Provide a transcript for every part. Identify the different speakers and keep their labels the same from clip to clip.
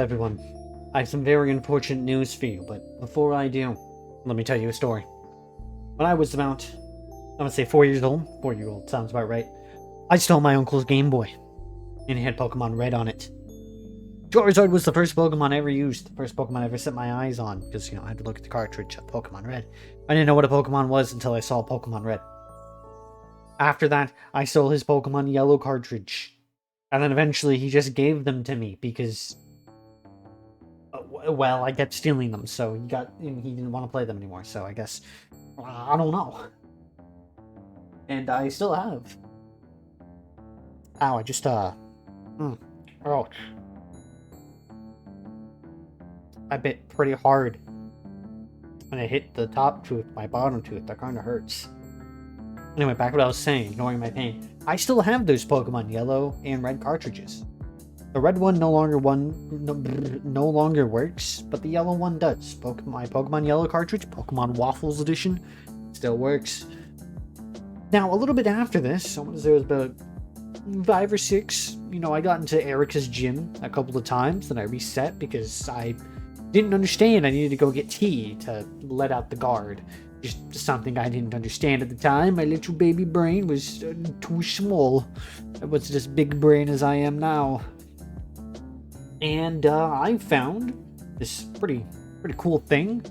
Speaker 1: everyone. I have some very unfortunate news for you, but before I do, let me tell you a story. When I was about, I'm gonna say 4 years old. 4-year-old sounds about right. I stole my uncle's Game Boy, and it had Pokemon Red on it. Charizard was the first Pokemon I ever used, the first Pokemon I ever set my eyes on, because, I had to look at the cartridge of Pokemon Red. I didn't know what a Pokemon was until I saw Pokemon Red. After that, I stole his Pokemon Yellow cartridge. And then eventually he just gave them to me because, well, I kept stealing them, so he didn't want to play them anymore, so I guess, I don't know. And I still have. Ow, I just, ouch. I bit pretty hard. And I hit the top tooth, my bottom tooth, that kinda hurts. Anyway, back to what I was saying, ignoring my pain. I still have those Pokemon Yellow and Red cartridges. The red one no longer works, but the yellow one does. My Pokemon Yellow cartridge, Pokemon Waffles Edition, still works. Now, a little bit after this, I want to say it was about 5 or 6, I got into Erica's gym a couple of times, then I reset because I didn't understand I needed to go get tea to let out the guard. Just something I didn't understand at the time. My little baby brain was too small. I wasn't as big brain as I am now. And I found this pretty cool thing.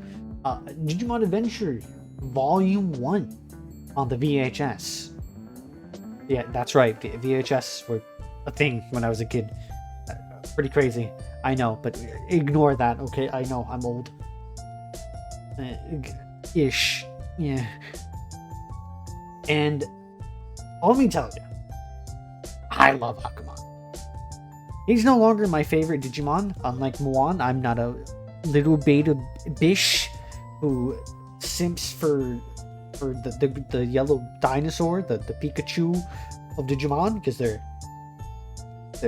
Speaker 1: Digimon Adventure Volume 1 on the VHS. Yeah, that's right. VHS were a thing when I was a kid. Pretty crazy. I know, but ignore that, okay? I know, I'm old. Ish. Yeah. And let me tell you, I love Agumon. He's no longer my favorite Digimon. Unlike Muon, I'm not a little beta bish who simps for the yellow dinosaur, the Pikachu of Digimon, because they're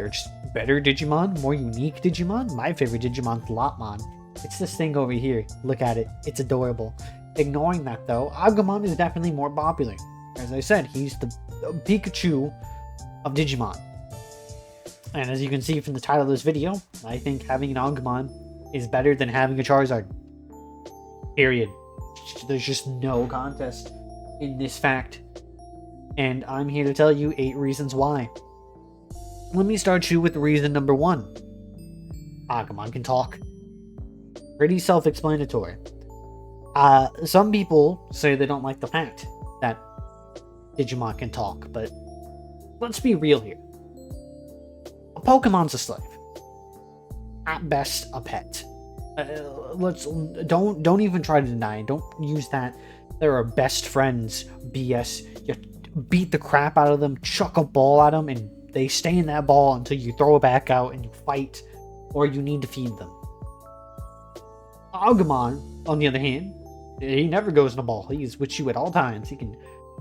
Speaker 1: just better Digimon, more unique Digimon. My favorite Digimon's Lopmon. It's this thing over here. Look at it. It's adorable. Ignoring that, though, Agumon is definitely more popular. As I said, he's the Pikachu of Digimon. And as you can see from the title of this video, I think having an Agumon is better than having a Charizard. Period. There's just no contest in this fact. And I'm here to tell you 8 reasons why. Let me start you with reason number 1. Agumon can talk. Pretty self-explanatory. Some people say they don't like the fact that Digimon can talk, but let's be real here. A Pokemon's a slave. At best, a pet. Don't even try to deny it. Don't use that there are best friends BS. You beat the crap out of them, chuck a ball at them, and they stay in that ball until you throw it back out and you fight, or you need to feed them. Agumon, on the other hand, he never goes in a ball. He's with you at all times. He can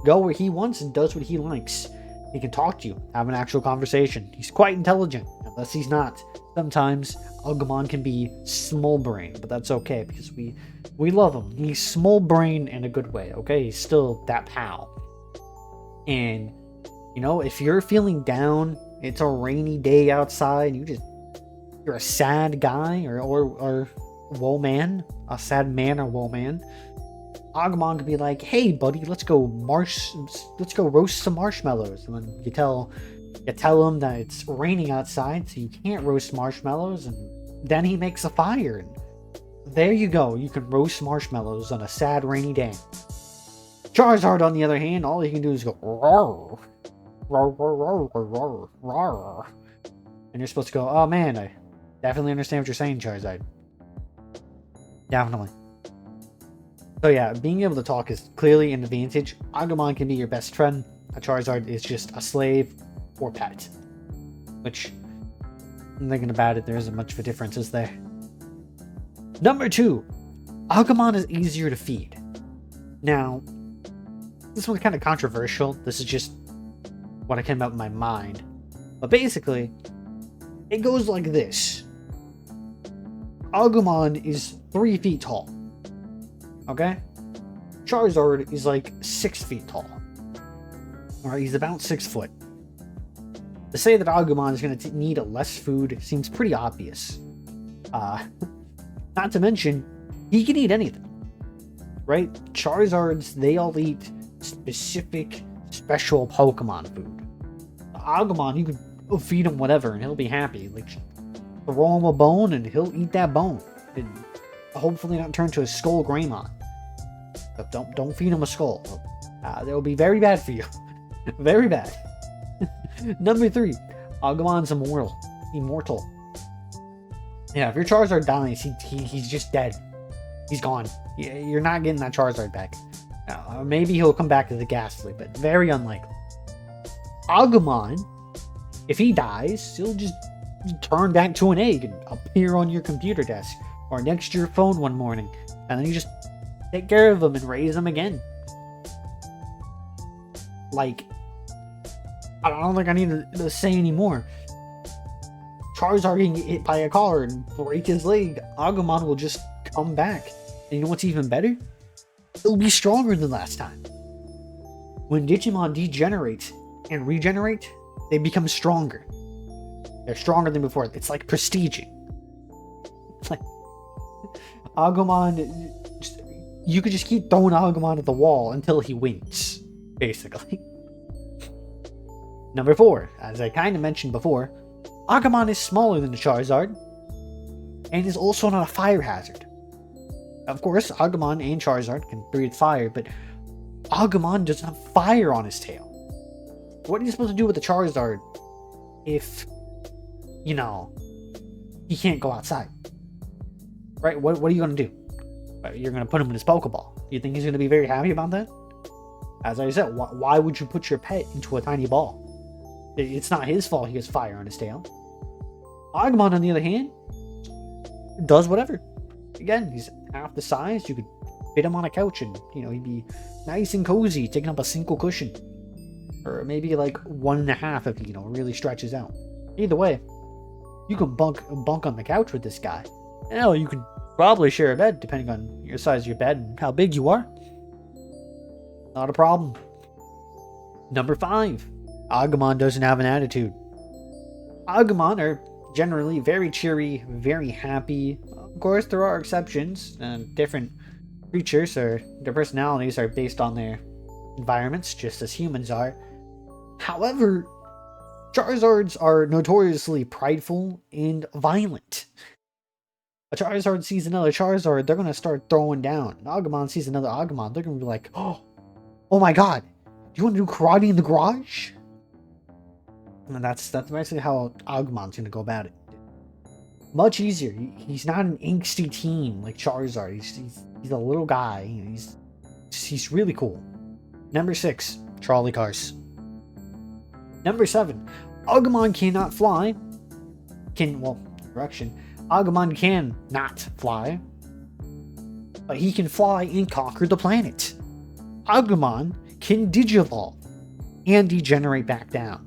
Speaker 1: go where he wants and does what he likes. He can talk to you, have an actual conversation. He's quite intelligent, unless he's not. Sometimes Agumon can be small brain, but that's okay because we love him. He's small brain in a good way, okay? He's still that pal. And if you're feeling down, it's a rainy day outside, you're a sad guy or woe man, a sad man or woe man, Agumon could be like, "Hey buddy, let's go roast some marshmallows." And then you tell him that it's raining outside, so you can't roast marshmallows, and then he makes a fire, and there you go, you can roast marshmallows on a sad rainy day. Charizard, on the other hand, all he can do is go roar, roar, roar, roar, roar, roar, and you're supposed to go, "Oh man, I definitely understand what you're saying, Charizard." Definitely. So yeah, being able to talk is clearly an advantage. Agumon can be your best friend. A Charizard is just a slave or pet. Which, I'm thinking about it, there isn't much of a difference, is there? Number 2, Agumon is easier to feed. Now, this one's kind of controversial. This is just what came up in my mind. But basically, it goes like this. Agumon is 3 feet tall. Okay? Charizard is like 6 feet tall. Alright, he's about 6 foot. To say that Agumon is going to need less food seems pretty obvious. Not to mention, he can eat anything, right? Charizards, they all eat specific, special Pokemon food. Agumon, you can feed him whatever and he'll be happy. Like, throw him a bone and he'll eat that bone. And hopefully not turn to a Skull Greymon. But don't feed him a skull. That'll be very bad for you. Very bad. Number 3, Agumon's immortal. Yeah, if your Charizard dies, he's just dead. He's gone. You're not getting that Charizard back. Maybe he'll come back as a Ghastly, but very unlikely. Agumon, if he dies, he'll just turn back to an egg and appear on your computer desk or next to your phone one morning, and then you just take care of him and raise him again. Like, I don't think I need to say anymore. Charizard can get hit by a car and break his leg. Agumon will just come back. And you know what's even better? It'll be stronger than last time. When Digimon degenerate and regenerate, they become stronger. They're stronger than before. It's like prestiging. It's like Agumon, you could just keep throwing Agumon at the wall until he wins, basically. Number 4, as I kind of mentioned before, Agumon is smaller than the Charizard, and is also not a fire hazard. Of course, Agumon and Charizard can breathe fire, but Agumon doesn't have fire on his tail. What are you supposed to do with the Charizard if, you know, he can't go outside? Right? What are you going to do? You're going to put him in his Pokeball. Do you think he's going to be very happy about that? As I said, why would you put your pet into a tiny ball? It's not his fault he has fire on his tail. Agumon, on the other hand, does whatever. Again, he's half the size. You could fit him on a couch and, you know, he'd be nice and cozy, taking up a single cushion. Or maybe like 1.5 if he, you know, really stretches out. Either way, you can bunk on the couch with this guy. Hell, you could probably share a bed, depending on your size of your bed and how big you are. Not a problem. Number 5. Agumon doesn't have an attitude. Agumon are generally very cheery, very happy. Of course, there are exceptions. Different creatures or their personalities are based on their environments, just as humans are. However, Charizards are notoriously prideful and violent. A Charizard sees another Charizard, they're going to start throwing down. An Agumon sees another Agumon, they're going to be like, oh my god, do you want to do karate in the garage? And that's basically how Agumon's going to go about it. Much easier. He's not an angsty teen like Charizard. He's a little guy. He's really cool. Number 6, trolley cars. Number 7, Agumon cannot fly. Agumon can not fly, but he can fly and conquer the planet. Agumon can digivolve and degenerate back down.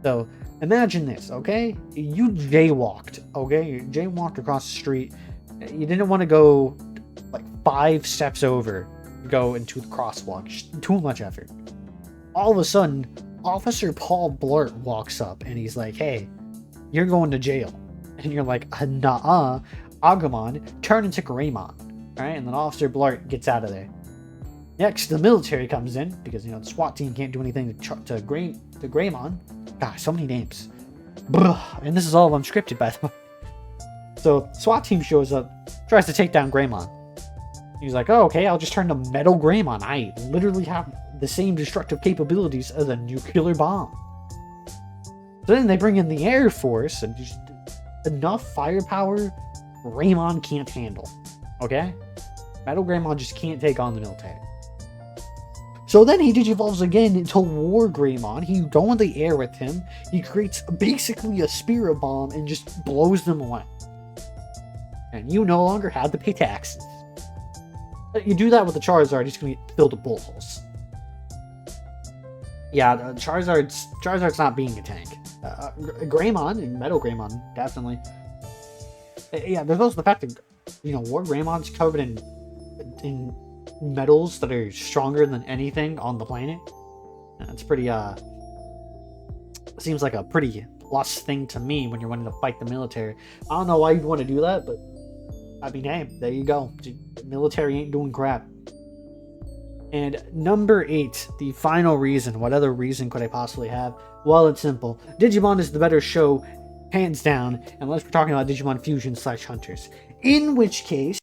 Speaker 1: So imagine this, okay? You jaywalked, okay? You jaywalked across the street. You didn't want to go like 5 steps over to go into the crosswalk. Just too much effort. All of a sudden, Officer Paul Blart walks up and he's like, hey, you're going to jail. And you're like, nah, Agumon, turn into Greymon. Alright, and then Officer Blart gets out of there. Next, the military comes in, because, you know, the SWAT team can't do anything to Greymon. Gosh, so many names. And this is all unscripted, by the way. So, SWAT team shows up, tries to take down Greymon. He's like, oh, okay, I'll just turn to Metal Greymon. I literally have the same destructive capabilities as a nuclear bomb. So then they bring in the Air Force, and just enough firepower Greymon can't handle. Okay? Metal Greymon just can't take on the military. So then he digivolves again into War Greymon. He go in the air with him. He creates basically a spirit bomb and just blows them away. And you no longer have to pay taxes. You do that with the Charizard, he's going to be filled with bullet holes. Yeah, Charizard's not being a tank. Greymon and Metal Greymon, definitely. Yeah, there's also the fact that, you know, War Greymon's covered in metals that are stronger than anything on the planet. It's pretty, seems like a pretty plus thing to me when you're wanting to fight the military. I don't know why you'd want to do that, but I mean, hey, there you go. The military ain't doing crap. And number 8, the final reason. What other reason could I possibly have? Well, it's simple. Digimon is the better show, hands down, unless we're talking about Digimon Fusion / Hunters. In which case,